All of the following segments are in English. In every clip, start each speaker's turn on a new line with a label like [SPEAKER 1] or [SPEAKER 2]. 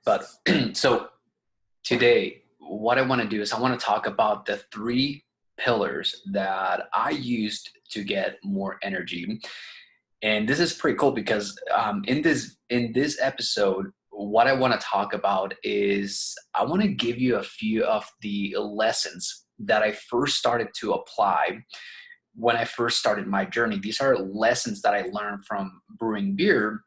[SPEAKER 1] But so today, what I want to do is I want to talk about the three pillars that I used to get more energy. And this is pretty cool because in this episode, what I want to talk about is I want to give you a few of the lessons that I first started to apply when I first started my journey. These are lessons that I learned from brewing beer,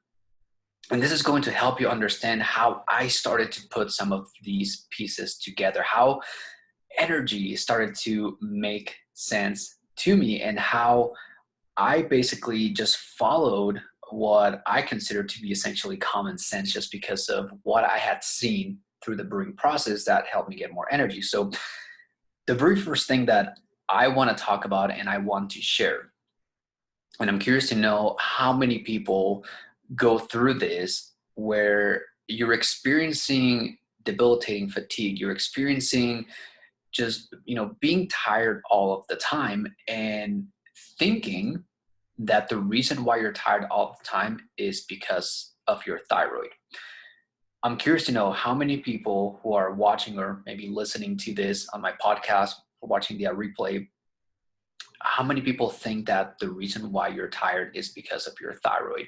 [SPEAKER 1] and this is going to help you understand how I started to put some of these pieces together, how energy started to make sense to me, and how I basically just followed what I consider to be essentially common sense just because of what I had seen through the brewing process that helped me get more energy. So the very first thing that I want to talk about and I want to share, and I'm curious to know how many people go through this where you're experiencing debilitating fatigue, you're experiencing just, being tired all of the time and thinking that the reason why you're tired all the time is because of your thyroid. I'm curious to know how many people who are watching or maybe listening to this on my podcast or watching the replay, how many people think that the reason why you're tired is because of your thyroid?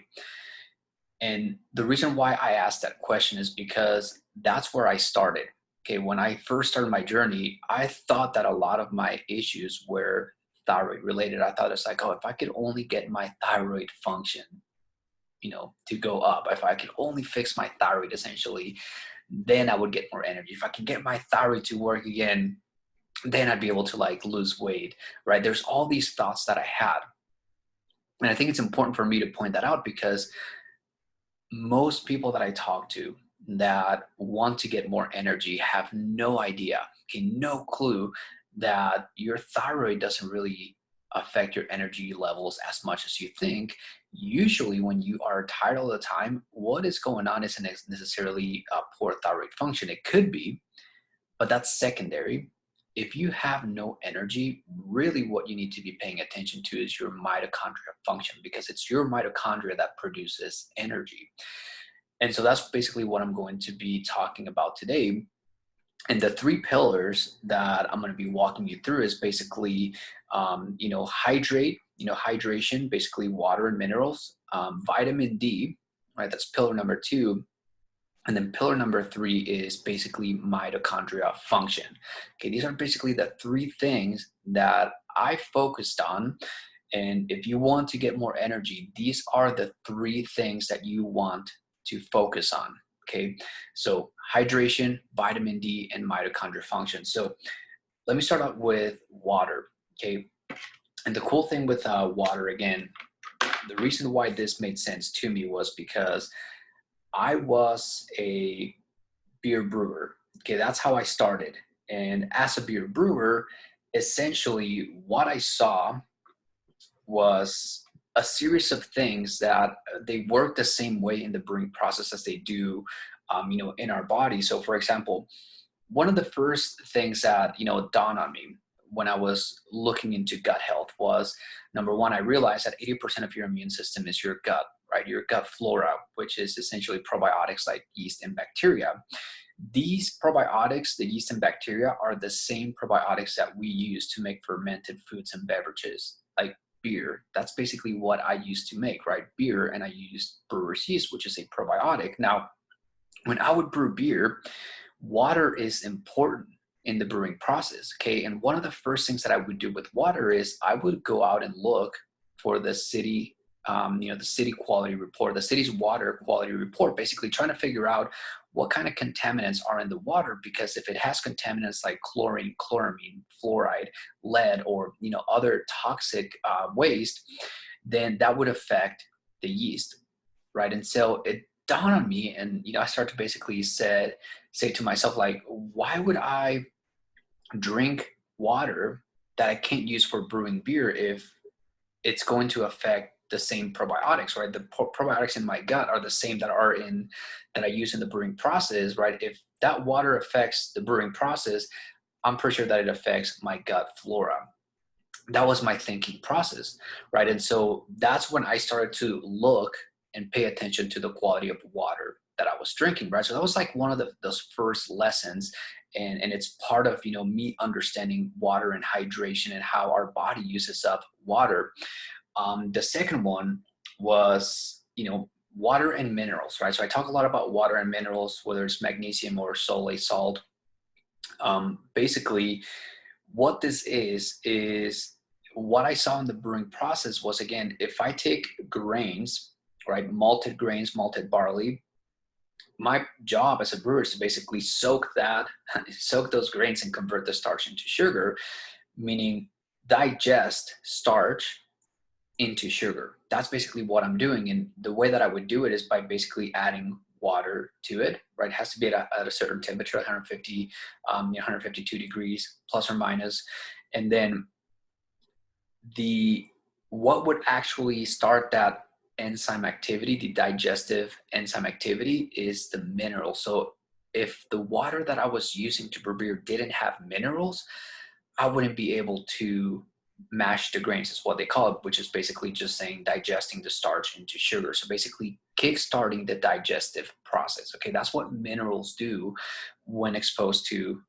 [SPEAKER 1] And the reason why I asked that question is because that's where I started. Okay, when I first started my journey, I thought that a lot of my issues were thyroid related. I thought it's like, oh, if I could only get my thyroid function, to go up, if I could only fix my thyroid essentially, then I would get more energy. If I can get my thyroid to work again, then I'd be able to like lose weight, right? There's all these thoughts that I had. And I think it's important for me to point that out because most people that I talk to that want to get more energy have no idea, okay, no clue that your thyroid doesn't really affect your energy levels as much as you think. Usually when you are tired all the time, what is going on isn't necessarily a poor thyroid function. It could be, but that's secondary. If you have no energy, really what you need to be paying attention to is your mitochondria function, because it's your mitochondria that produces energy. And so that's basically what I'm going to be talking about today. And the three pillars that I'm going to be walking you through is basically, hydrate, hydration, basically water and minerals, vitamin D, right? That's pillar number two. And then pillar number three is basically mitochondria function. Okay, these are basically the three things that I focused on. And if you want to get more energy, these are the three things that you want to focus on. Okay, so hydration, vitamin D, and mitochondria function. So let me start out with water. Okay, and the cool thing with water, again, the reason why this made sense to me was because I was a beer brewer. Okay, that's how I started. And as a beer brewer, essentially what I saw was a series of things that they work the same way in the brewing process as they do, in our body. So, for example, one of the first things that dawned on me when I was looking into gut health was, number one, I realized that 80% of your immune system is your gut, right? Your gut flora, which is essentially probiotics like yeast and bacteria. These probiotics, the yeast and bacteria, are the same probiotics that we use to make fermented foods and beverages, like beer. That's basically what I used to make, right? Beer, and I used brewer's yeast, which is a probiotic. Now, when I would brew beer, water is important in the brewing process, okay? And one of the first things that I would do with water is I would go out and look for the city, the city quality report, the city's water quality report, basically trying to figure out what kind of contaminants are in the water, because if it has contaminants like chlorine, chloramine, fluoride, lead, or other toxic waste, then that would affect the yeast, right? And so it dawned on me, and I started to basically say to myself, like, why would I drink water that I can't use for brewing beer if it's going to affect the same probiotics, right? The probiotics in my gut are the same that I use in the brewing process, right? If that water affects the brewing process, I'm pretty sure that it affects my gut flora. That was my thinking process, right? And so that's when I started to look and pay attention to the quality of water that I was drinking, right? So that was like one of those first lessons. And it's part of, me understanding water and hydration and how our body uses up water. The second one was, water and minerals, right? So I talk a lot about water and minerals, whether it's magnesium or solate salt. Basically, what this is what I saw in the brewing process was, again, if I take grains, right, malted grains, malted barley, my job as a brewer is to basically soak those grains and convert the starch into sugar, meaning digest starch into sugar. That's basically what I'm doing. And the way that I would do it is by basically adding water to it, right? It has to be at a certain temperature, 150, 152 degrees plus or minus. And then what would actually start that enzyme activity, the digestive enzyme activity, is the minerals. So if the water that I was using to brew beer didn't have minerals, I wouldn't be able to mash the grains, is what they call it, which is basically just saying digesting the starch into sugar. So basically kickstarting the digestive process. Okay, that's what minerals do when exposed to,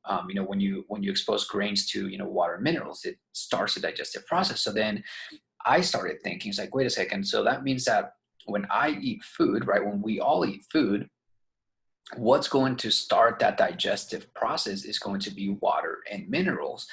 [SPEAKER 1] when you expose grains to, water and minerals, it starts the digestive process. So then I started thinking, it's like, wait a second. So that means that when I eat food, right, when we all eat food, what's going to start that digestive process is going to be water and minerals.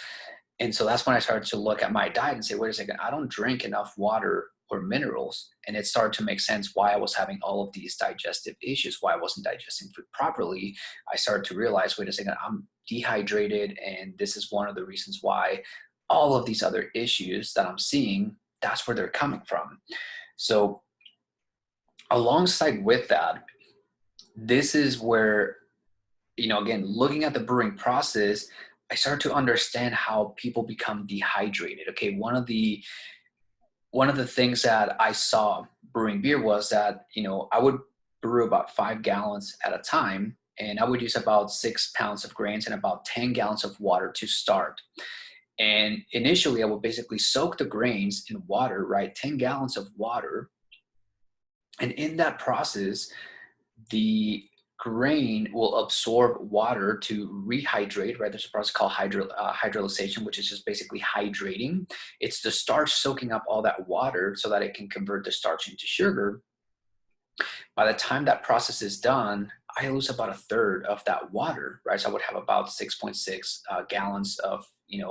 [SPEAKER 1] And so that's when I started to look at my diet and say, wait a second, I don't drink enough water or minerals. And it started to make sense why I was having all of these digestive issues, why I wasn't digesting food properly. I started to realize, wait a second, I'm dehydrated. And this is one of the reasons why all of these other issues that I'm seeing, that's where they're coming from. So alongside with that, this is where, again, looking at the brewing process, I started to understand how people become dehydrated. Okay, one of the things that I saw brewing beer was that, I would brew about 5 gallons at a time, and I would use about 6 pounds of grains and about 10 gallons of water to start. And initially, I would basically soak the grains in water, right? 10 gallons of water. And in that process, the grain will absorb water to rehydrate, right? There's a process called hydrolyzation, which is just basically hydrating. It's the starch soaking up all that water so that it can convert the starch into sugar. By the time that process is done, I lose about a third of that water, right? So I would have about 6.6 gallons of,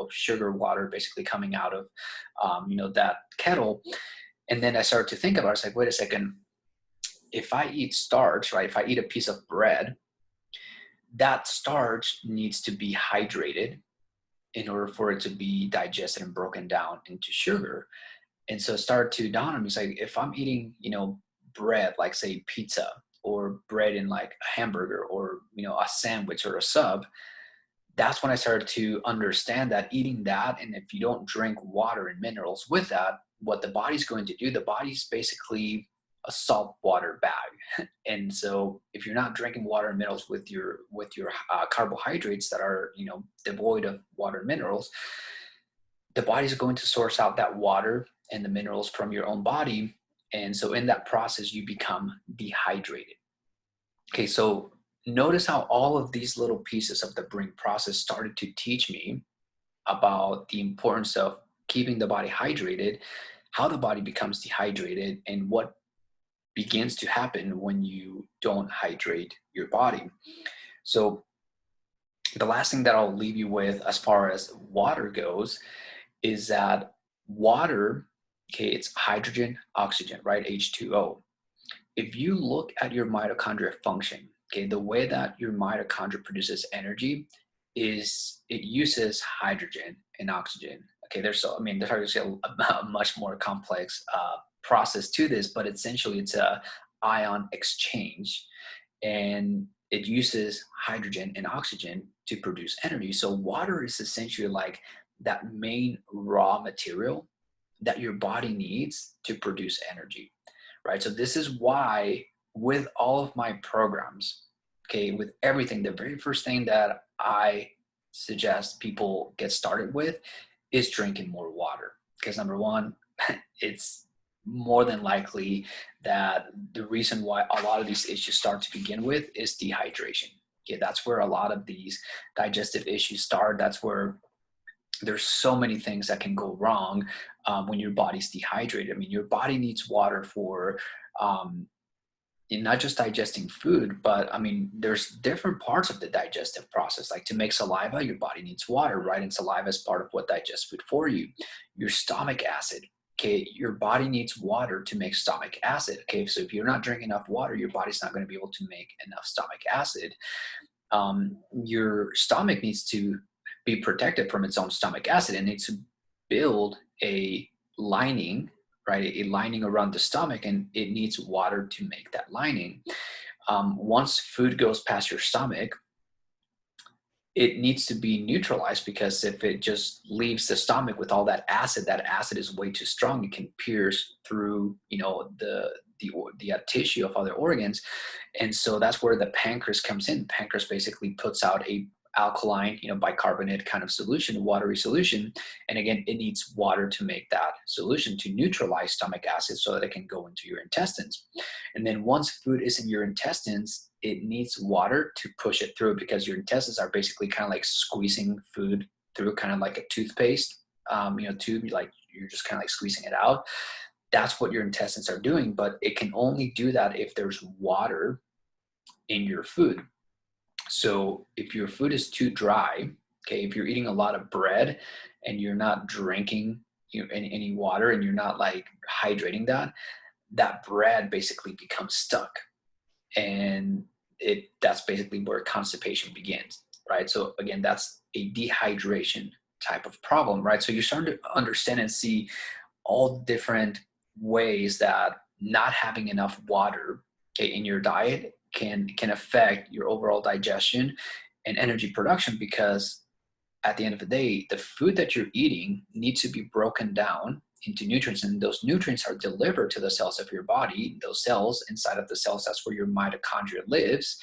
[SPEAKER 1] sugar water basically coming out of, that kettle. And then I started to think about it. It's like, wait a second, if I eat starch, right, if I eat a piece of bread, that starch needs to be hydrated in order for it to be digested and broken down into sugar. And so it started to dawn on me, it's like, if I'm eating, bread, like say pizza, or bread in like a hamburger, or, a sandwich or a sub, that's when I started to understand that eating that, and if you don't drink water and minerals with that, what the body's going to do, the body's basically a salt water bag. And so if you're not drinking water and minerals with your carbohydrates that are, devoid of water and minerals, the body's going to source out that water and the minerals from your own body. And so in that process, you become dehydrated. Okay, so notice how all of these little pieces of the brewing process started to teach me about the importance of keeping the body hydrated, how the body becomes dehydrated, and what begins to happen when you don't hydrate your body. So the last thing that I'll leave you with as far as water goes is that water, okay, it's hydrogen, oxygen, right? H2O. If you look at your mitochondria function, okay, the way that your mitochondria produces energy is it uses hydrogen and oxygen. Okay, there's obviously a much more complex process to this, but essentially it's a ion exchange, and it uses hydrogen and oxygen to produce energy. So water is essentially like that main raw material that your body needs to produce energy, right? So this is why with all of my programs, okay, with everything, the very first thing that I suggest people get started with is drinking more water. Because number one, it's more than likely that the reason why a lot of these issues start to begin with is dehydration. Okay, that's where a lot of these digestive issues start. That's where there's so many things that can go wrong when your body's dehydrated. I mean, your body needs water for um, in not just digesting food, but I mean, there's different parts of the digestive process. Like to make saliva, your body needs water, right? And saliva is part of what digests food for you. Your stomach acid, okay, your body needs water to make stomach acid. Okay, so if you're not drinking enough water, your body's not going to be able to make enough stomach acid. Your stomach needs to be protected from its own stomach acid. It needs to build a lining, right? A lining around the stomach, and it needs water to make that lining. Once food goes past your stomach, it needs to be neutralized, because if it just leaves the stomach with all that acid is way too strong. It can pierce through, the tissue of other organs, and so that's where the pancreas comes in. Pancreas basically puts out a alkaline, bicarbonate kind of solution, watery solution, and again, it needs water to make that solution to neutralize stomach acid so that it can go into your intestines. And then once food is in your intestines, it needs water to push it through, because your intestines are basically kind of like squeezing food through, kind of like a toothpaste, tube. Like you're just kind of like squeezing it out. That's what your intestines are doing, but it can only do that if there's water in your food. So if your food is too dry, okay, if you're eating a lot of bread and you're not drinking any water, and you're not like hydrating that bread basically becomes stuck, and that's basically where constipation begins, right? So again, that's a dehydration type of problem, right? So you're starting to understand and see all different ways that not having enough water, okay, in your diet can affect your overall digestion and energy production, because at the end of the day, the food that you're eating needs to be broken down into nutrients, and those nutrients are delivered to the cells of your body. Those cells, inside of the cells, that's where your mitochondria lives.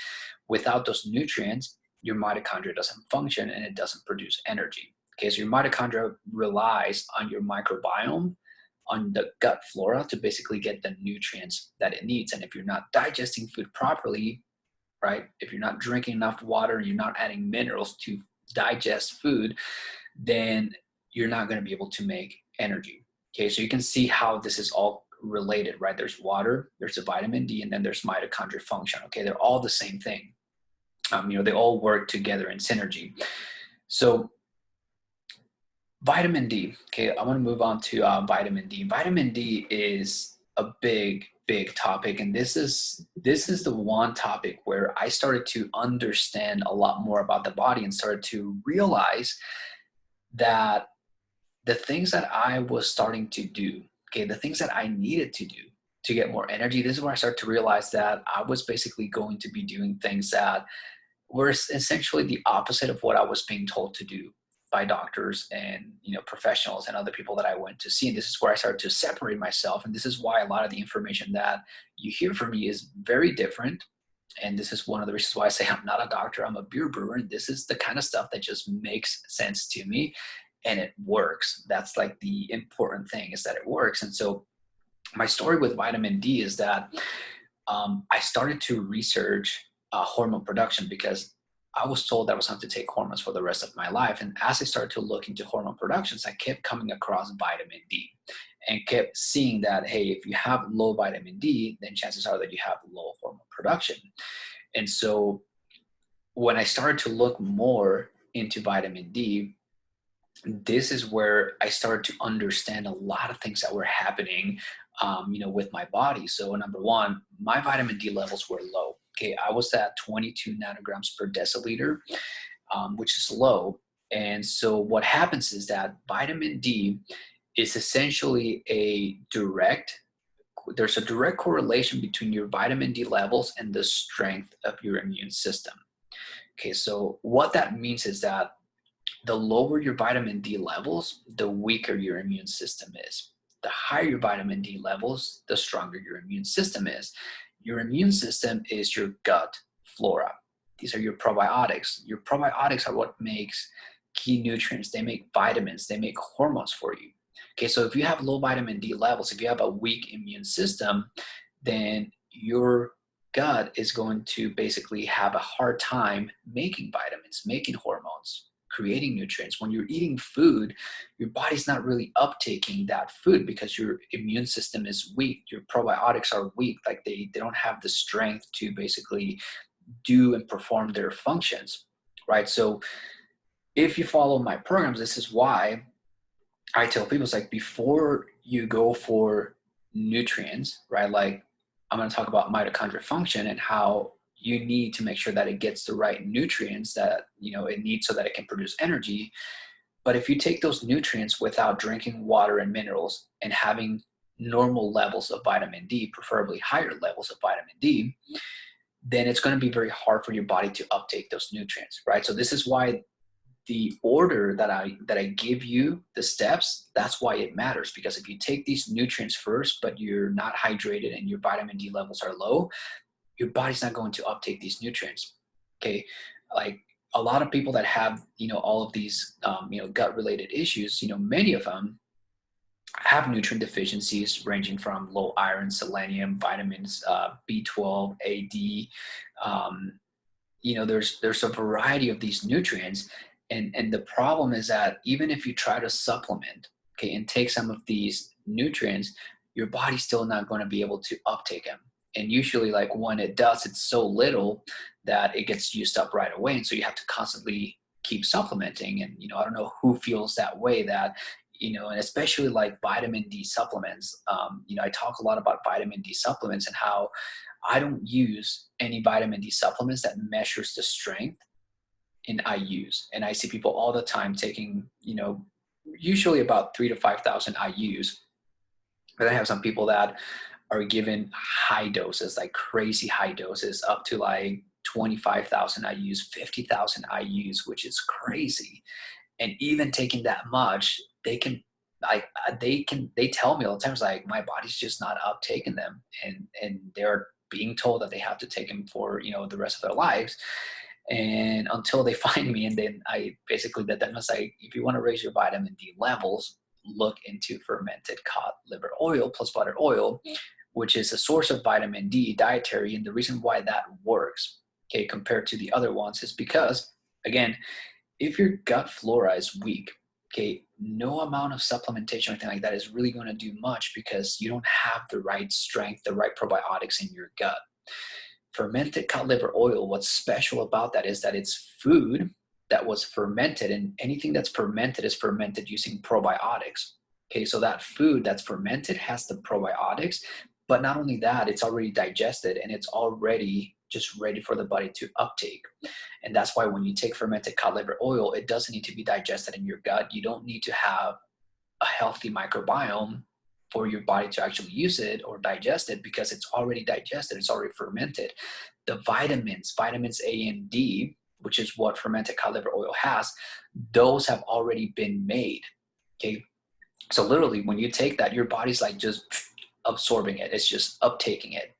[SPEAKER 1] Without those nutrients, your mitochondria doesn't function and it doesn't produce energy. Okay, so your mitochondria relies on your microbiome, on the gut flora, to basically get the nutrients that it needs. And if you're not digesting food properly, right, if you're not drinking enough water and you're not adding minerals to digest food, then you're not going to be able to make energy. Okay, so you can see how this is all related, right? There's water, there's a vitamin D, and then there's mitochondrial function. Okay, they're all the same thing. They all work together in synergy. So vitamin D. Okay, I want to move on to vitamin D. Vitamin D is a big, big topic, and this is the one topic where I started to understand a lot more about the body and started to realize that the things that I was starting to do, okay, the things that I needed to do to get more energy, this is where I started to realize that I was basically going to be doing things that were essentially the opposite of what I was being told to do by doctors and professionals and other people that I went to see. And this is where I started to separate myself. And this is why a lot of the information that you hear from me is very different. And this is one of the reasons why I say I'm not a doctor, I'm a beer brewer. And this is the kind of stuff that just makes sense to me and it works. That's like the important thing, is that it works. And so my story with vitamin D is that I started to research hormone production, because I was told I was going to take hormones for the rest of my life. And as I started to look into hormone productions, I kept coming across vitamin D and kept seeing that, hey, if you have low vitamin D, then chances are that you have low hormone production. And so when I started to look more into vitamin D, this is where I started to understand a lot of things that were happening, with my body. So number one, my vitamin D levels were low. Okay, I was at 22 nanograms per deciliter, which is low. And so what happens is that vitamin D is essentially there's a direct correlation between your vitamin D levels and the strength of your immune system. Okay, so what that means is that the lower your vitamin D levels, the weaker your immune system is. The higher your vitamin D levels, the stronger your immune system is. Your immune system is your gut flora. These are your probiotics. Your probiotics are what makes key nutrients. They make vitamins. They make hormones for you. Okay, so if you have low vitamin D levels, if you have a weak immune system, then your gut is going to basically have a hard time making vitamins, making hormones, creating nutrients. When you're eating food, your body's not really uptaking that food because your immune system is weak. Your probiotics are weak. Like they don't have the strength to basically do and perform their functions, right? So if you follow my programs, this is why I tell people, it's like before you go for nutrients, right? Like I'm going to talk about mitochondrial function and how you need to make sure that it gets the right nutrients that it needs so that it can produce energy. But if you take those nutrients without drinking water and minerals and having normal levels of vitamin D, preferably higher levels of vitamin D, then it's going to be very hard for your body to uptake those nutrients, right? So this is why the order that I give you, the steps, that's why it matters. Because if you take these nutrients first, but you're not hydrated and your vitamin D levels are low, your body's not going to uptake these nutrients. Okay, like a lot of people that have all of these gut related issues, many of them have nutrient deficiencies ranging from low iron, selenium, vitamins B12, AD. Um, there's a variety of these nutrients, and the problem is that even if you try to supplement, okay, and take some of these nutrients, your body's still not going to be able to uptake them. And usually, like when it does, it's so little that it gets used up right away, and so you have to constantly keep supplementing. And I don't know who feels that way, that and especially like vitamin D supplements. I talk a lot about vitamin D supplements and how I don't use any vitamin D supplements that measures the strength in IUs. And I see people all the time taking, usually about 3 to 5,000 IUs. But I have some people that are given high doses, like crazy high doses, up to like 25,000 IUs, 50,000 IUs, which is crazy. And even taking that much, they can they tell me all the time, it's like my body's just not uptaking them, and they're being told that they have to take them for the rest of their lives, and until they find me. And then I basically let them say, if you want to raise your vitamin D levels, look into fermented cod liver oil plus butter oil, which is a source of vitamin D dietary. And the reason why that works, okay, compared to the other ones, is because, again, if your gut flora is weak, okay, no amount of supplementation or anything like that is really going to do much, because you don't have the right strength, the right probiotics in your gut. Fermented cod liver oil, what's special about that is that it's food that was fermented, and anything that's fermented is fermented using probiotics. Okay, so that food that's fermented has the probiotics, but not only that, it's already digested and it's already just ready for the body to uptake. And that's why when you take fermented cod liver oil, it doesn't need to be digested in your gut. You don't need to have a healthy microbiome for your body to actually use it or digest it, because it's already digested, it's already fermented. The vitamins A and D, which is what fermented cod liver oil has, those have already been made. Okay, so literally when you take that, your body's like just absorbing it, it's just uptaking it.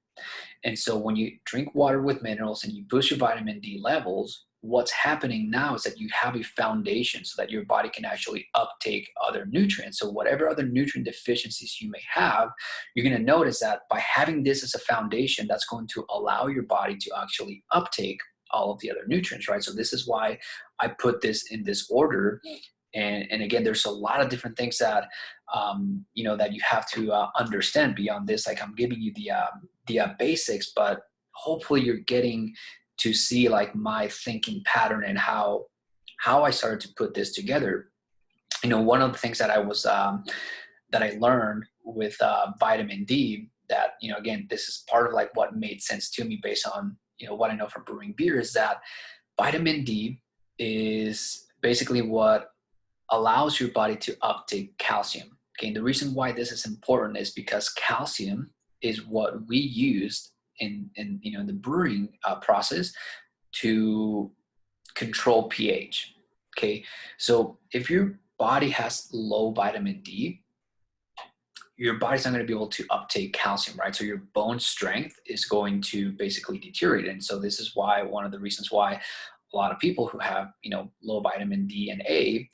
[SPEAKER 1] And so when you drink water with minerals and you boost your vitamin D levels, what's happening now is that you have a foundation so that your body can actually uptake other nutrients. So whatever other nutrient deficiencies you may have, you're going to notice that by having this as a foundation, that's going to allow your body to actually uptake all of the other nutrients, right? So this is why I put this in this order. And again, there's a lot of different things that that you have to understand beyond this. Like I'm giving you the basics, but hopefully you're getting to see like my thinking pattern and how I started to put this together. One of the things that I learned with vitamin D, that again, this is part of like what made sense to me based on what I know from brewing beer, is that vitamin D is basically what allows your body to uptake calcium. Okay, and the reason why this is important is because calcium is what we used in the brewing process to control pH. Okay, so if your body has low vitamin D, your body's not going to be able to uptake calcium, right? So your bone strength is going to basically deteriorate. And so this is why one of the reasons why a lot of people who have low vitamin D and A,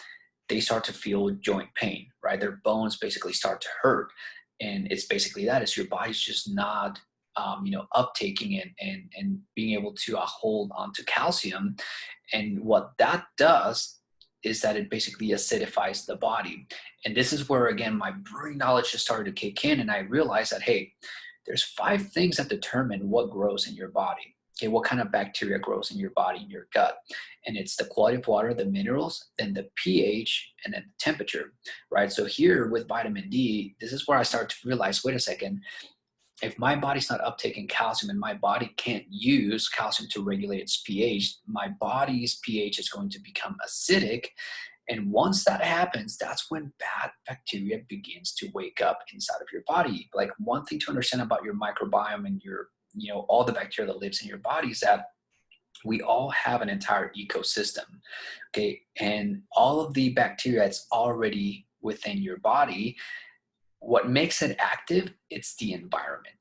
[SPEAKER 1] they start to feel joint pain, right? Their bones basically start to hurt. And it's basically that is your body's just not, uptaking and being able to hold onto calcium. And what that does is that it basically acidifies the body. And this is where, again, my brewing knowledge just started to kick in. And I realized that, hey, there's 5 things that determine what grows in your body. Okay, what kind of bacteria grows in your body, in your gut. And it's the quality of water, the minerals, then the pH, and then the temperature, right? So here with vitamin D, this is where I start to realize, wait a second, if my body's not uptaking calcium and my body can't use calcium to regulate its pH, my body's pH is going to become acidic. And once that happens, that's when bad bacteria begins to wake up inside of your body. Like, one thing to understand about your microbiome and your, all the bacteria that lives in your body is that we all have an entire ecosystem. Okay. And all of the bacteria that's already within your body, what makes it active, it's the environment.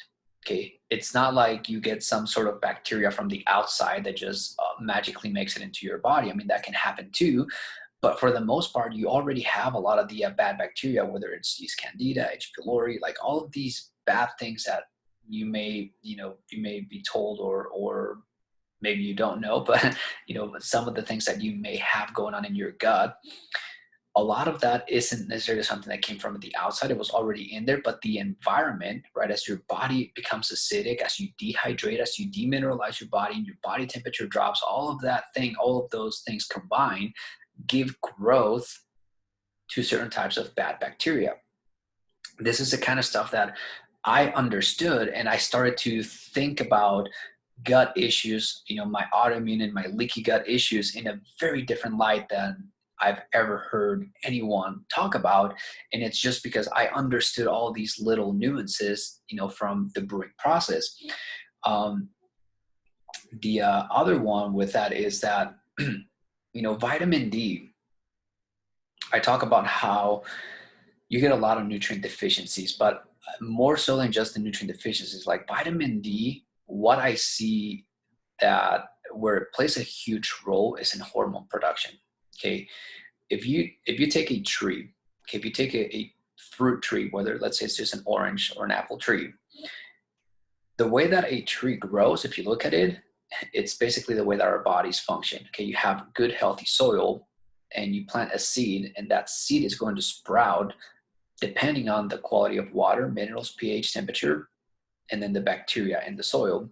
[SPEAKER 1] Okay, it's not like you get some sort of bacteria from the outside that just magically makes it into your body. I mean, that can happen too, but for the most part, you already have a lot of the bad bacteria, whether it's yeast candida, H. pylori, like all of these bad things that you may be told, or maybe you don't know, but some of the things that you may have going on in your gut, a lot of that isn't necessarily something that came from the outside. It was already in there, but the environment, right? As your body becomes acidic, as you dehydrate, as you demineralize your body and your body temperature drops, all of those things combined give growth to certain types of bad bacteria. This is the kind of stuff that I understood, and I started to think about gut issues, my autoimmune and my leaky gut issues in a very different light than I've ever heard anyone talk about. And it's just because I understood all these little nuances, from the brewing process. Um, the other one with that is that, vitamin D, I talk about how you get a lot of nutrient deficiencies, but more so than just the nutrient deficiencies, like vitamin D, what I see that where it plays a huge role is in hormone production. Okay. If you take a tree, okay, if you take a fruit tree, whether let's say it's just an orange or an apple tree, the way that a tree grows, if you look at it, it's basically the way that our bodies function. Okay, you have good healthy soil and you plant a seed, and that seed is going to sprout depending on the quality of water, minerals, pH, temperature, and then the bacteria in the soil,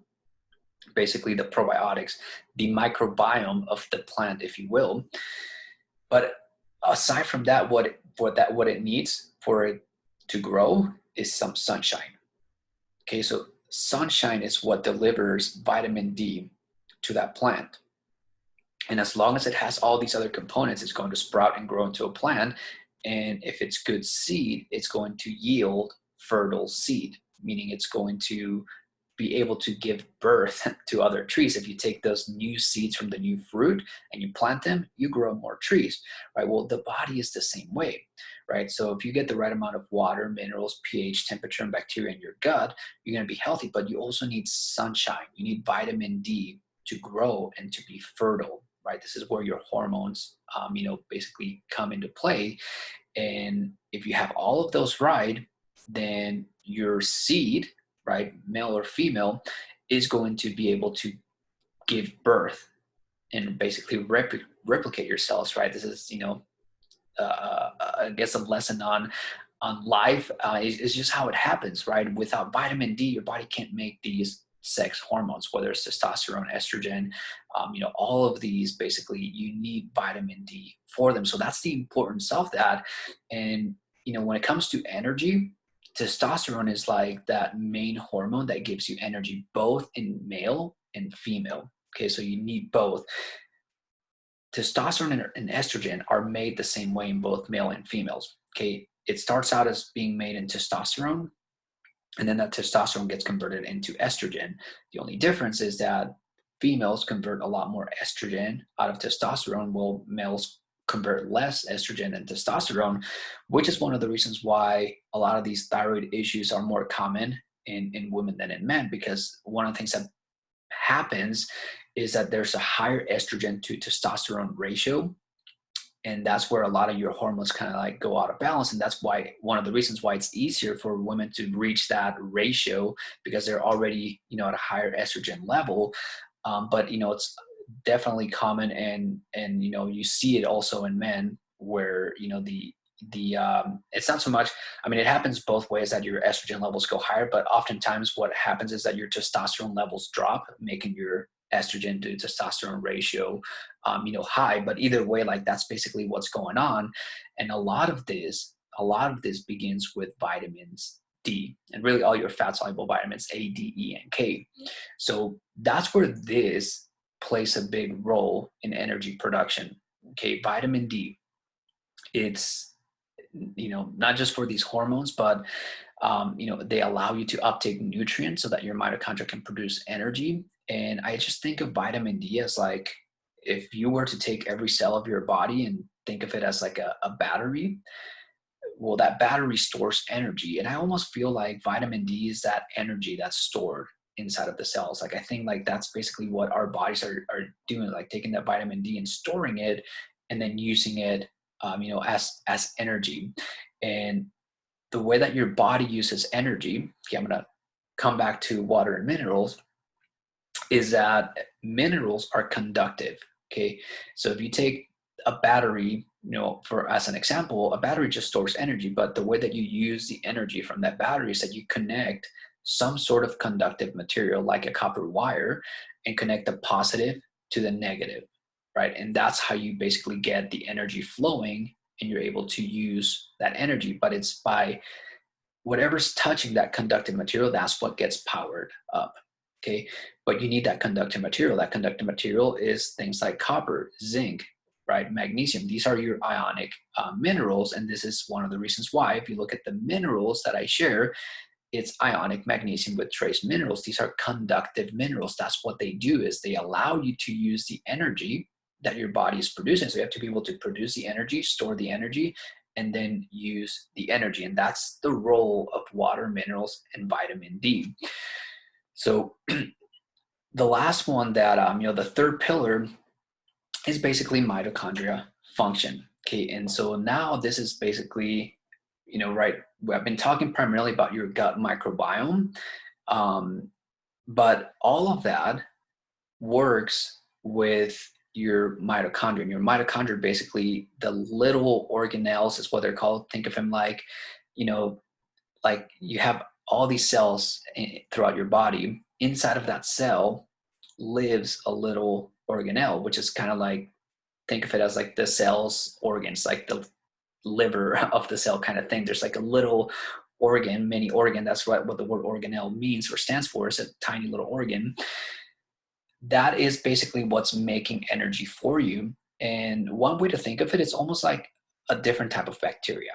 [SPEAKER 1] basically the probiotics, the microbiome of the plant, if you will. But aside from that, what it needs for it to grow is some sunshine. Okay, so sunshine is what delivers vitamin D to that plant. And as long as it has all these other components, it's going to sprout and grow into a plant. And if it's good seed, it's going to yield fertile seed, meaning it's going to be able to give birth to other trees. If you take those new seeds from the new fruit and you plant them, you grow more trees, right? Well, the body is the same way, right? So if you get the right amount of water, minerals, pH, temperature, and bacteria in your gut, you're going to be healthy, but you also need sunshine. You need vitamin D to grow and to be fertile, right? This is where your hormones, basically come into play. And if you have all of those right, then your seed, right, male or female, is going to be able to give birth and basically replicate your cells, right? This is, I guess a lesson on life. Is just how it happens, right? Without vitamin D, your body can't make these sex hormones, whether it's testosterone, estrogen, all of these, basically you need vitamin D for them. So that's the importance of that. And, when it comes to energy, testosterone is like that main hormone that gives you energy, both in male and female. Okay, so you need both. Testosterone and estrogen are made the same way in both male and females. Okay, it starts out as being made in testosterone, and then that testosterone gets converted into estrogen. The only difference is that females convert a lot more estrogen out of testosterone, while males convert less estrogen and testosterone, which is one of the reasons why a lot of these thyroid issues are more common in women than in men, because one of the things that happens is that there's a higher estrogen to testosterone ratio. And that's where a lot of your hormones kind of like go out of balance. And that's why one of the reasons why it's easier for women to reach that ratio, because they're already, at a higher estrogen level. But it's definitely common, and you see it also in men where the it's not so much, I mean, it happens both ways, that your estrogen levels go higher, but oftentimes what happens is that your testosterone levels drop, making your estrogen to testosterone ratio high. But either way, like, that's basically what's going on. And a lot of this begins with vitamins D, and really all your fat soluble vitamins A, D, E, and K. So that's where this plays a big role in energy production. Okay, vitamin D, it's not just for these hormones, but they allow you to uptake nutrients so that your mitochondria can produce energy. And I just think of vitamin D as like, if you were to take every cell of your body and think of it as like a battery, well, that battery stores energy. And I almost feel like vitamin D is that energy that's stored inside of the cells. Like, I think like that's basically what our bodies are doing, like taking that vitamin D and storing it, and then using it as energy. And the way that your body uses energy, okay, I'm gonna come back to water and minerals, is that minerals are conductive. Okay, so if you take a battery, for as an example, a battery just stores energy, but the way that you use the energy from that battery is that you connect some sort of conductive material like a copper wire, and connect the positive to the negative, right? And that's how you basically get the energy flowing, and you're able to use that energy. But it's by whatever's touching that conductive material, that's what gets powered up. Okay, but you need that conductive material. That conductive material is things like copper, zinc, right, magnesium. These are your ionic minerals, and this is one of the reasons why, if you look at the minerals that I share, it's ionic magnesium with trace minerals. These are conductive minerals. That's what they do, is they allow you to use the energy that your body is producing. So you have to be able to produce the energy, store the energy, and then use the energy. And that's the role of water, minerals, and vitamin D. So the last one that, the third pillar is basically mitochondria function. Okay, and so now this is basically, right, I've been talking primarily about your gut microbiome, but all of that works with your mitochondria. And your mitochondria are basically the little organelles, is what they're called. Think of them like, like you have all these cells throughout your body. Inside of that cell lives a little organelle, which is kind of like, think of it as like the cell's organs, like the liver of the cell kind of thing. There's like a little organ, mini organ. That's what the word organelle means or stands for. It's a tiny little organ. That is basically what's making energy for you. And one way to think of it, it's almost like a different type of bacteria.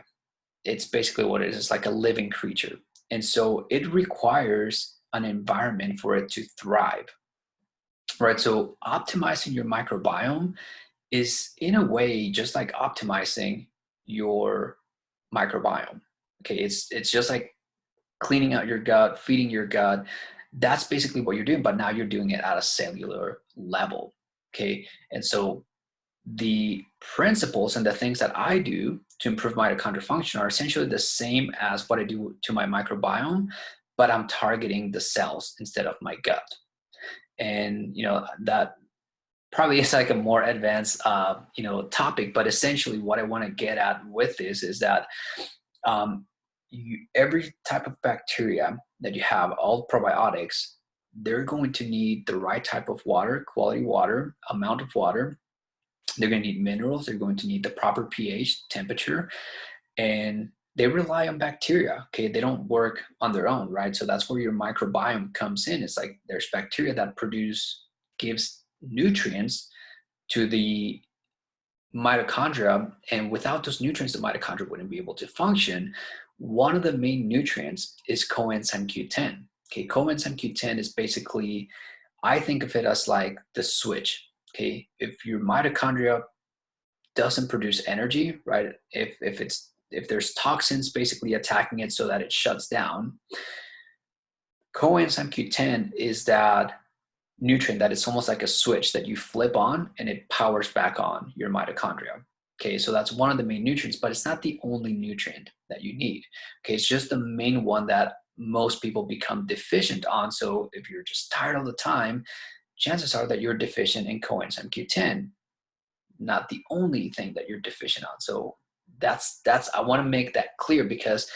[SPEAKER 1] It's basically what it is. It's like a living creature. And so it requires an environment for it to thrive, right? So optimizing your microbiome is, in a way, just like optimizing your microbiome. Okay, it's just like cleaning out your gut, feeding your gut. That's basically what you're doing, but now you're doing it at a cellular level. Okay, and so the principles and the things that I do to improve mitochondrial function are essentially the same as what I do to my microbiome, but I'm targeting the cells instead of my gut. And that probably is like a more advanced topic, but essentially what I want to get at with this is that every type of bacteria that you have, all probiotics, they're going to need the right type of water, quality water, amount of water. They're going to need minerals. They're going to need the proper pH, temperature, and they rely on bacteria. Okay, they don't work on their own, right? So that's where your microbiome comes in. It's like there's bacteria that gives nutrients to the mitochondria, and without those nutrients, the mitochondria wouldn't be able to function. One of the main nutrients is coenzyme Q10. Okay, coenzyme Q10 is basically, I think of it as like the switch. Okay, if your mitochondria doesn't produce energy, right? If there's toxins basically attacking it so that it shuts down, coenzyme Q10 is that nutrient that it's almost like a switch that you flip on and it powers back on your mitochondria. Okay, so that's one of the main nutrients, but it's not the only nutrient that you need. Okay, it's just the main one that most people become deficient on. So if you're just tired all the time, chances are that you're deficient in coenzyme Q10, not the only thing that you're deficient on. So that's I want to make that clear, because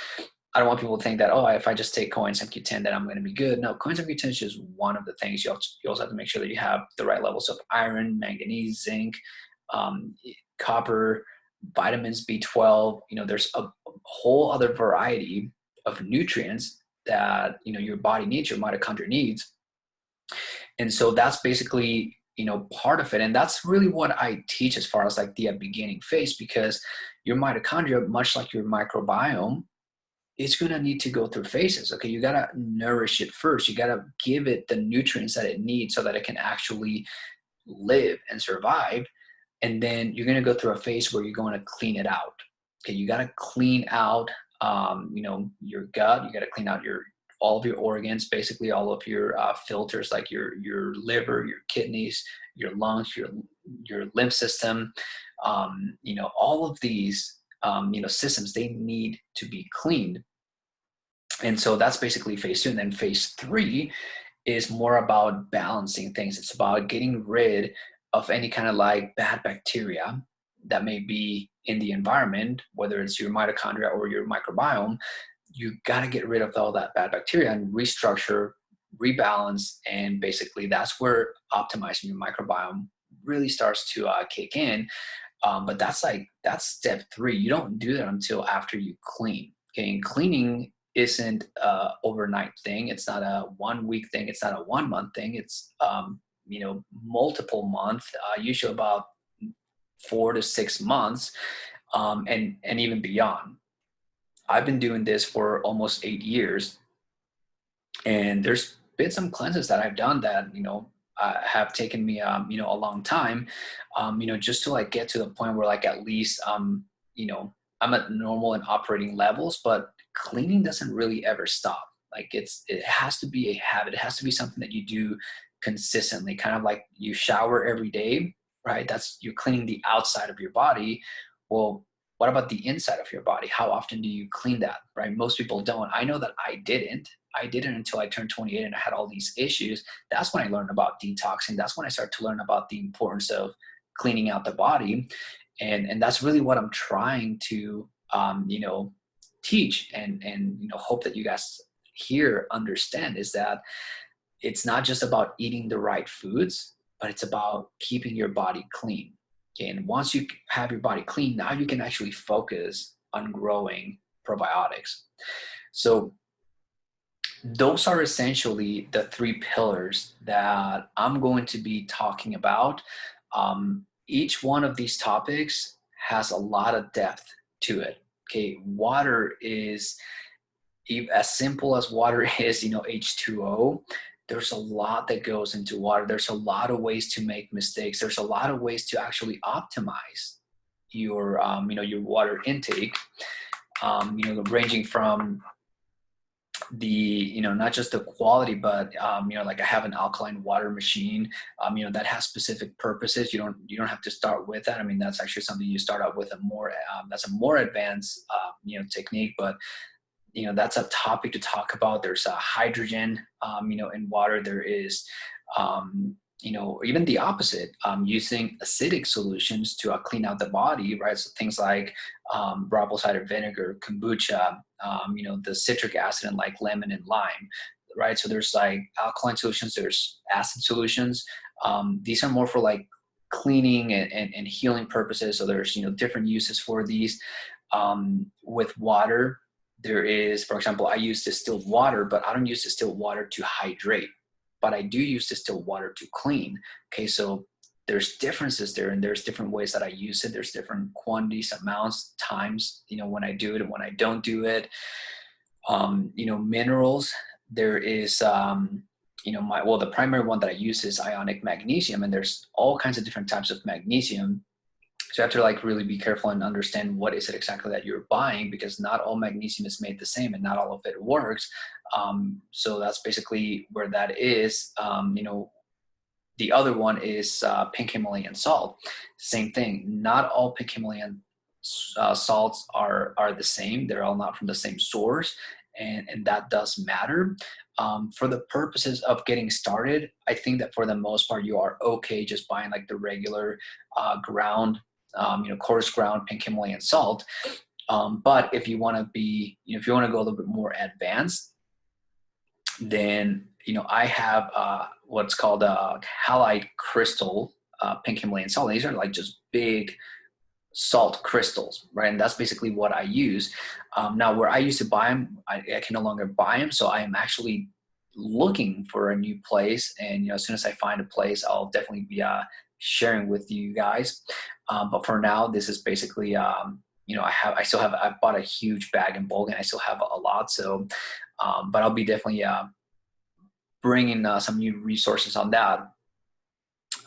[SPEAKER 1] I don't want people to think that, oh, if I just take coenzyme Q10, then I'm going to be good. No, coenzyme Q10 is just one of the things. You also have to make sure that you have the right levels of iron, manganese, zinc, um, copper, vitamins B12. There's a whole other variety of nutrients that your body needs, your mitochondria needs. And so that's basically part of it. And that's really what I teach as far as like the beginning phase, because your mitochondria, much like your microbiome, it's going to need to go through phases. Okay, you got to nourish it first. You got to give it the nutrients that it needs so that it can actually live and survive. And then you're going to go through a phase where you're going to clean it out. Okay, you got to clean out your gut. You got to clean out all of your organs, basically all of your filters, like your liver, your kidneys, your lungs, your lymph system. All of these systems, they need to be cleaned. And so that's basically phase 2. And then phase 3 is more about balancing things. It's about getting rid of any kind of like bad bacteria that may be in the environment, whether it's your mitochondria or your microbiome. You got to get rid of all that bad bacteria and restructure, rebalance. And basically that's where optimizing your microbiome really starts to kick in. But that's step 3. You don't do that until after you clean. Okay, and cleaning isn't a overnight thing. It's not a 1 week thing. It's not a 1 month thing. It's multiple months, usually about 4 to 6 months, and even beyond. I've been doing this for almost 8 years, and there's been some cleanses that I've done that have taken me a long time, just to like get to the point where like at least I'm at normal and operating levels. But cleaning doesn't really ever stop. Like it has to be a habit. It has to be something that you do consistently, kind of like you shower every day, right? That's, you're cleaning the outside of your body. Well, what about the inside of your body? How often do you clean that, right? Most people don't. I know that I didn't until I turned 28 and I had all these issues. That's when I learned about detoxing. That's when I started to learn about the importance of cleaning out the body. And that's really what I'm trying to, teach and hope that you guys here understand, is that it's not just about eating the right foods, but it's about keeping your body clean. Okay? And once you have your body clean, now you can actually focus on growing probiotics. So those are essentially the 3 pillars that I'm going to be talking about. Each one of these topics has a lot of depth to it. Okay, water is, as simple as water is, H2O. There's a lot that goes into water. There's a lot of ways to make mistakes. There's a lot of ways to actually optimize your, your water intake. Ranging from the not just the quality, but like I have an alkaline water machine that has specific purposes. You don't have to start with that. I mean, that's actually something you start out with a more that's a more advanced technique, but that's a topic to talk about. There's hydrogen in water. There is even the opposite, using acidic solutions to clean out the body, right? So things like apple cider vinegar, kombucha, the citric acid in like lemon and lime, right? So there's like alkaline solutions, there's acid solutions. These are more for like cleaning and healing purposes. So there's different uses for these. With water, there is, for example, I use distilled water, but I don't use distilled water to hydrate, but I do use distilled water to clean. Okay, so there's differences there, and there's different ways that I use it. There's different quantities, amounts, times, when I do it and when I don't do it. Minerals, there is, the primary one that I use is ionic magnesium, and there's all kinds of different types of magnesium. So you have to like really be careful and understand what is it exactly that you're buying, because not all magnesium is made the same and not all of it works. So that's basically where that is. The other one is pink Himalayan salt. Same thing. Not all pink Himalayan salts are the same. They're all not from the same source, and that does matter. For the purposes of getting started, I think that for the most part, you are okay just buying like the regular ground, coarse ground pink Himalayan salt. But if you want to be, if you want to go a little bit more advanced, then I have what's called a halide crystal pink Himalayan salt. These are like just big salt crystals, right? And that's basically what I use. Now, where I used to buy them, I can no longer buy them. So I am actually looking for a new place. And as soon as I find a place, I'll definitely be sharing with you guys. But for now, this is basically, I bought a huge bag in bulk, and I still have a lot. So, but I'll be definitely bringing some new resources on that.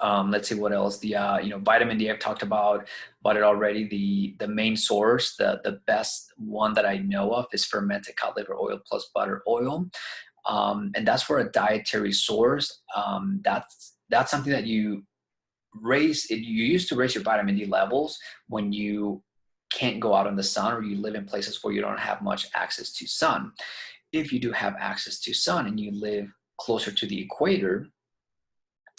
[SPEAKER 1] Let's see what else. The vitamin D, I've talked about it already. The main source, the best one that I know of, is fermented cod liver oil plus butter oil, and that's for a dietary source. That's something that you use to raise your vitamin D levels when you can't go out in the sun, or you live in places where you don't have much access to sun. If you do have access to sun and you live closer to the equator,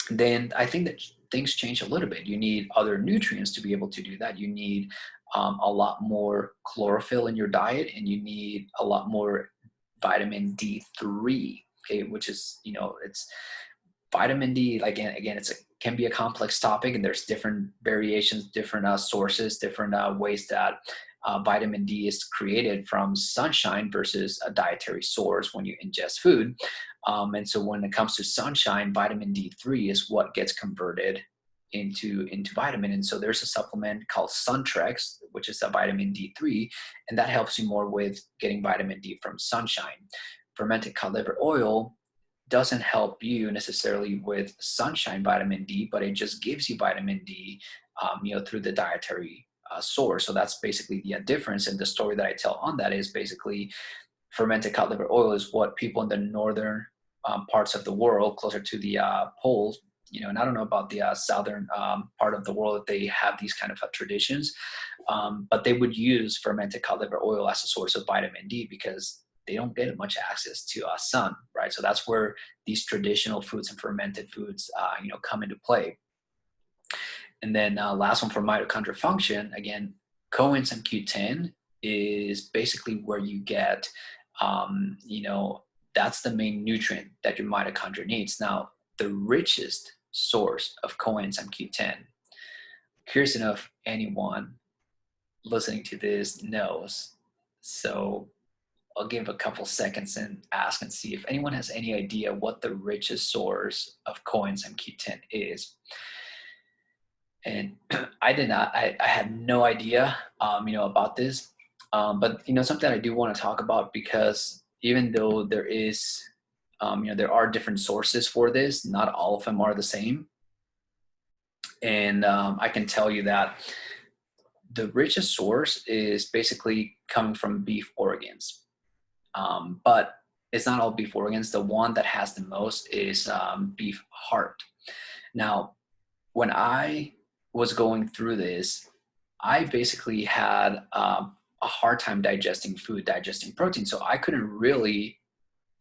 [SPEAKER 1] then I think that things change a little bit. You need other nutrients to be able to do that. You need a lot more chlorophyll in your diet, and you need a lot more vitamin D3, okay, which is, it's vitamin D, like, again, can be a complex topic, and there's different variations, different sources, different ways that vitamin D is created from sunshine versus a dietary source when you ingest food. And so when it comes to sunshine, vitamin D3 is what gets converted into vitamin. And so there's a supplement called Suntrex, which is a vitamin D3, and that helps you more with getting vitamin D from sunshine. Fermented cod liver oil doesn't help you necessarily with sunshine vitamin D, but it just gives you vitamin D, through the dietary source. So that's basically the difference. And the story that I tell on that is basically fermented cod liver oil is what people in the northern parts of the world, closer to the poles, and I don't know about the southern part of the world, that they have these kind of traditions, but they would use fermented cod liver oil as a source of vitamin D because they don't get much access to sun, right? So that's where these traditional foods and fermented foods, come into play. And then last one, for mitochondrial function, again, coenzyme Q10 is basically where you get, that's the main nutrient that your mitochondria needs. Now, the richest source of coenzyme Q10, curious enough, anyone listening to this knows. So I'll give a couple seconds and ask and see if anyone has any idea what the richest source of coenzyme Q10 is. And I did not, I had no idea, about this. But, something I do want to talk about, because even though there is, there are different sources for this, not all of them are the same. And I can tell you that the richest source is basically coming from beef organs. But it's not all beef organs. The one that has the most is beef heart. Now, when I was going through this, I basically had a hard time digesting food, digesting protein. So I couldn't really,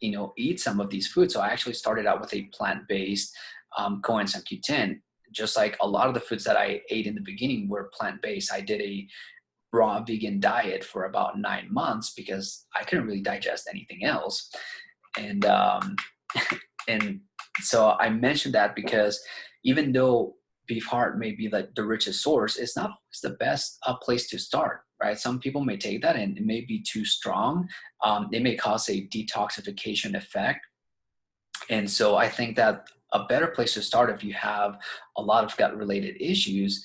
[SPEAKER 1] eat some of these foods. So I actually started out with a plant-based coenzyme Q10. Just like a lot of the foods that I ate in the beginning were plant-based. I did a raw vegan diet for about 9 months because I couldn't really digest anything else. And and so I mentioned that because even though beef heart may be like the richest source, it's not always the best place to start, right? Some people may take that and it may be too strong. It may cause a detoxification effect. And so I think that a better place to start if you have a lot of gut related issues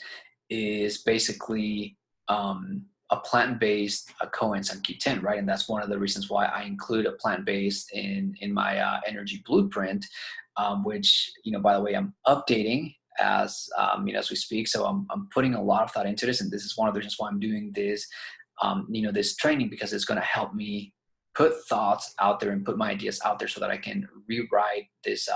[SPEAKER 1] is basically a plant-based coenzyme Q10, right? And that's one of the reasons why I include a plant-based in my energy blueprint, which, by the way, I'm updating as as we speak. So I'm putting a lot of thought into this, and this is one of the reasons why I'm doing this, this training, because it's going to help me put thoughts out there and put my ideas out there so that I can rewrite this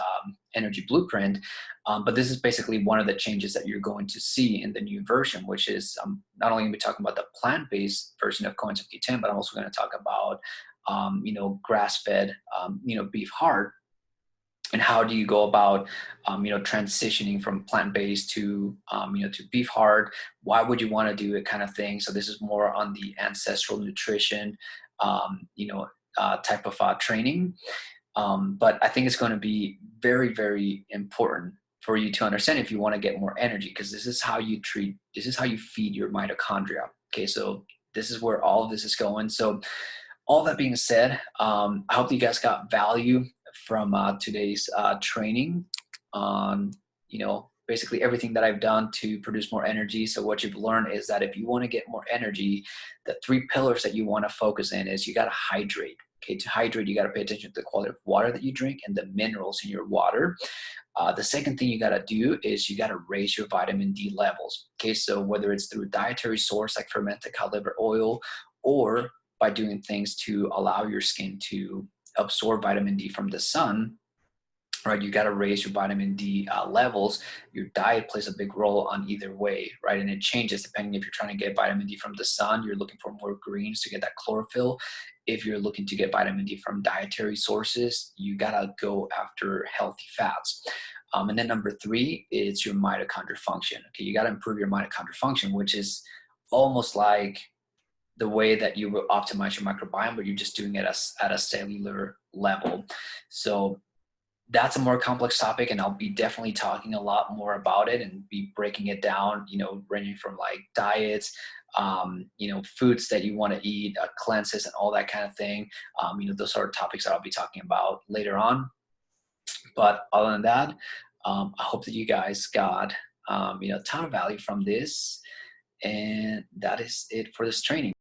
[SPEAKER 1] energy blueprint. But this is basically one of the changes that you're going to see in the new version, which is not only going to be talking about the plant-based version of Coins of Q10, but I'm also going to talk about, grass-fed, beef heart, and how do you go about transitioning from plant-based to to beef hard. Why would you want to do it, kind of thing. So this is more on the ancestral nutrition type of training. But I think it's going to be very, very important for you to understand if you want to get more energy, because this is how you feed your mitochondria. Okay, so this is where all of this is going. So all that being said, I hope that you guys got value from today's training on, basically everything that I've done to produce more energy. So what you've learned is that if you want to get more energy, the three pillars that you want to focus in is you got to hydrate. Okay, to hydrate, you got to pay attention to the quality of water that you drink and the minerals in your water. The second thing you got to do is you got to raise your vitamin D levels. Okay, so whether it's through a dietary source like fermented cod liver oil, or by doing things to allow your skin to absorb vitamin D from the sun, right? You got to raise your vitamin D levels. Your diet plays a big role on either way, right? And it changes depending if you're trying to get vitamin D from the sun, you're looking for more greens to get that chlorophyll. If you're looking to get vitamin D from dietary sources, you got to go after healthy fats. And then number three is your mitochondrial function. Okay, you got to improve your mitochondrial function, which is almost like the way that you will optimize your microbiome, but you're just doing it at a cellular level. So that's a more complex topic, and I'll be definitely talking a lot more about it and be breaking it down, ranging from like diets, foods that you want to eat, cleanses, and all that kind of thing. Those are topics that I'll be talking about later on. But other than that, I hope that you guys got, a ton of value from this. And that is it for this training.